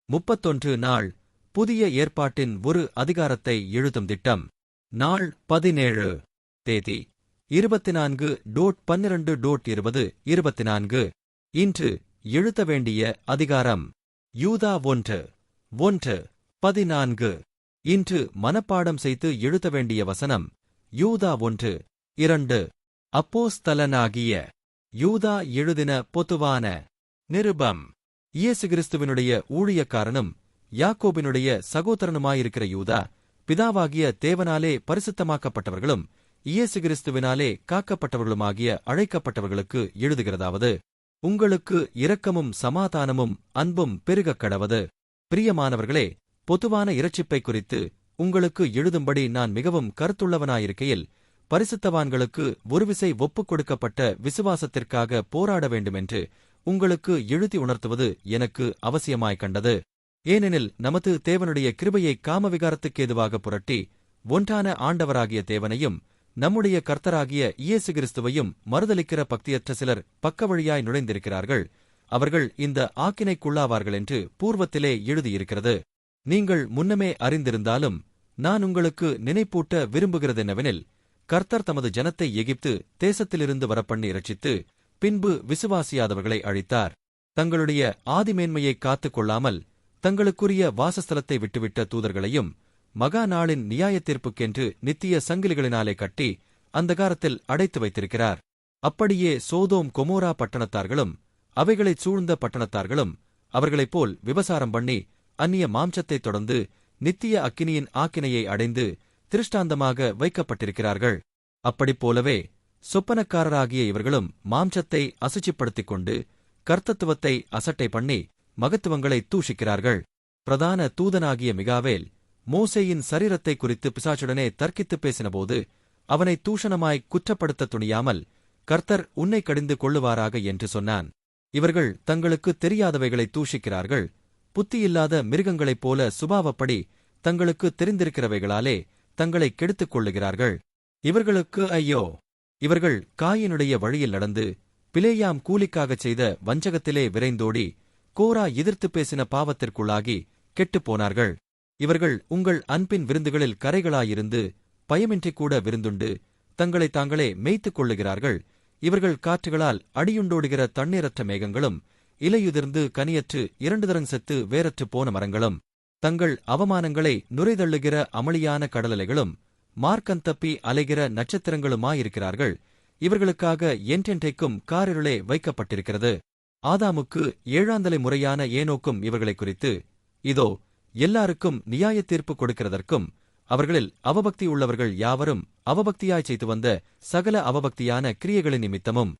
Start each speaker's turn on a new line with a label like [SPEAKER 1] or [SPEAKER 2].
[SPEAKER 1] 31 நாள் புதிய ஏற்பாட்டின் ஒரு அதிகாரத்தை எழுதும் திட்டம். நாள் 17 தேதி 24/12/20 24. இன்று எழுத வேண்டிய அதிகாரம் யூதா 1:1-14. இன்று மனப்பாடம் செய்து எழுத வேண்டிய வசனம் யூதா 1:2. அப்போஸ்தலனாகிய யூதா எழுதின பொதுவான நிருபம். இயேசு கிறிஸ்துவினுடைய ஊழியக்காரனும் யாக்கோபினுடைய சகோதரனுமாயிருக்கிற யூதா, பிதாவாகிய தேவனாலே பரிசுத்தமாக்கப்பட்டவர்களும் இயேசு கிறிஸ்துவினாலே காக்கப்பட்டவர்களுமாகிய அழைக்கப்பட்டவர்களுக்கு எழுதுகிறதாவது: உங்களுக்கு இரக்கமும் சமாதானமும் அன்பும் பெருகக் கடவது. பிரியமானவர்களே, பொதுவான இரட்சிப்பை குறித்து உங்களுக்கு எழுதும்படி நான் மிகவும் கருத்துள்ளவனாயிருக்கையில், பரிசுத்தவான்களுக்கு ஒருவிசை ஒப்புக் கொடுக்கப்பட்ட விசுவாசத்திற்காக போராட வேண்டுமென்று உங்களுக்கு எழுதி உணர்த்துவது எனக்கு அவசியமாய் கண்டது. ஏனெனில் நமது தேவனுடைய கிருபையை காமவிகாரத்துக்கேதுவாக புரட்டி, ஒன்றான ஆண்டவராகிய தேவனையும் நம்முடைய கர்த்தராகிய இயேசு கிறிஸ்துவையும் மறுதலிக்கிற பக்தியற்ற சிலர் பக்கவழியாய் நுழைந்திருக்கிறார்கள். அவர்கள் இந்த ஆக்கினைக்குள்ளாவார்கள் என்று பூர்வத்திலே எழுதியிருக்கிறது. நீங்கள் முன்னமே அறிந்திருந்தாலும் நான் உங்களுக்கு நினைப்பூட்ட விரும்புகிறதென்னவெனில், கர்த்தர் தமது ஜனத்தை எகிப்து தேசத்திலிருந்து வரப்பண்ணி இரட்சித்து பின்பு விசுவாசியாதவர்களை அழித்தார். தங்களுடைய ஆதிமேன்மையை காத்துக் கொள்ளாமல் தங்களுக்குரிய வாசஸ்தலத்தை விட்டுவிட்ட தூதர்களையும் மகா நாளின் நியாயத்தீர்ப்புக்கென்று நித்திய சங்கிலிகளினாலே கட்டி அந்தகாரத்தில் அடைத்து வைத்திருக்கிறார். அப்படியே சோதோம் கொமோரா பட்டணத்தார்களும் அவைகளைச் சூழ்ந்த பட்டணத்தார்களும் அவர்களைப் போல் விபசாரம் பண்ணி அந்நிய மாம்சத்தைத் தொடர்ந்து நித்திய அக்கினியின் ஆக்கினையை அடைந்து திருஷ்டாந்தமாக வைக்கப்பட்டிருக்கிறார்கள். அப்படிப்போலவே சொப்பனக்காரராகிய இவர்களும் மாம்சத்தை அசுச்சிப்படுத்திக் கொண்டு கர்த்தத்துவத்தை அசட்டை பண்ணி மகத்துவங்களை தூஷிக்கிறார்கள். பிரதான தூதனாகிய மிகாவேல் மோசேயின் சரீரத்தை குறித்து பிசாசுடனே தர்க்கித்துப் பேசினபோது அவனை தூஷணமாய் குற்றப்படுத்த துணியாமல், கர்த்தர் உன்னை கடிந்து கொள்ளுவாராக என்று சொன்னான். இவர்கள் தங்களுக்கு தெரியாதவைகளை தூஷிக்கிறார்கள். புத்தியில்லாத மிருகங்களைப் போல சுபாவப்படி தங்களுக்கு தெரிந்திருக்கிறவைகளாலே தங்களை கெடுத்துக் கொள்ளுகிறார்கள். இவர்களுக்கு ஐயோ! இவர்கள் காயினுடைய வழியில் நடந்து பிலேயாம் கூலிக்காகச் செய்த வஞ்சகத்திலே விரைந்தோடி கோரா எதிர்த்துப் பேசின பாவத்திற்குள்ளாகி கெட்டுப்போனார்கள். இவர்கள் உங்கள் அன்பின் விருந்துகளில் கரைகளாயிருந்து பயமின்றிக் கூட விருந்துண்டு தங்களைத் தாங்களே மேய்த்துக் கொள்ளுகிறார்கள். இவர்கள் காற்றுகளால் அடியுண்டோடுகிற தண்ணீரற்ற மேகங்களும் இலையுதிர்ந்து கனியற்று 2 தரம் செத்து வேறற்றுப் போன மரங்களும், தங்கள் அவமானங்களை நுரைதள்ளுகிற அமளியான கடலலைகளும் மார்க்கந்தப்பி அலைகிற நட்சத்திரங்களுமாயிருக்கிறார்கள். இவர்களுக்காக என்றென்றைக்கும் காரிருளே வைக்கப்பட்டிருக்கிறது. ஆதாமுக்கு 7ஆம் தலை முறையான ஏனோக்கும் இவர்களைக் குறித்து, இதோ எல்லாருக்கும் நியாயத்தீர்ப்பு கொடுக்கிறதற்கும் அவர்களில் அவபக்தி உள்ளவர்கள் யாவரும் அவபக்தியாய் செய்து வந்த சகல அவபக்தியான கிரியைகளின் நிமித்தமும்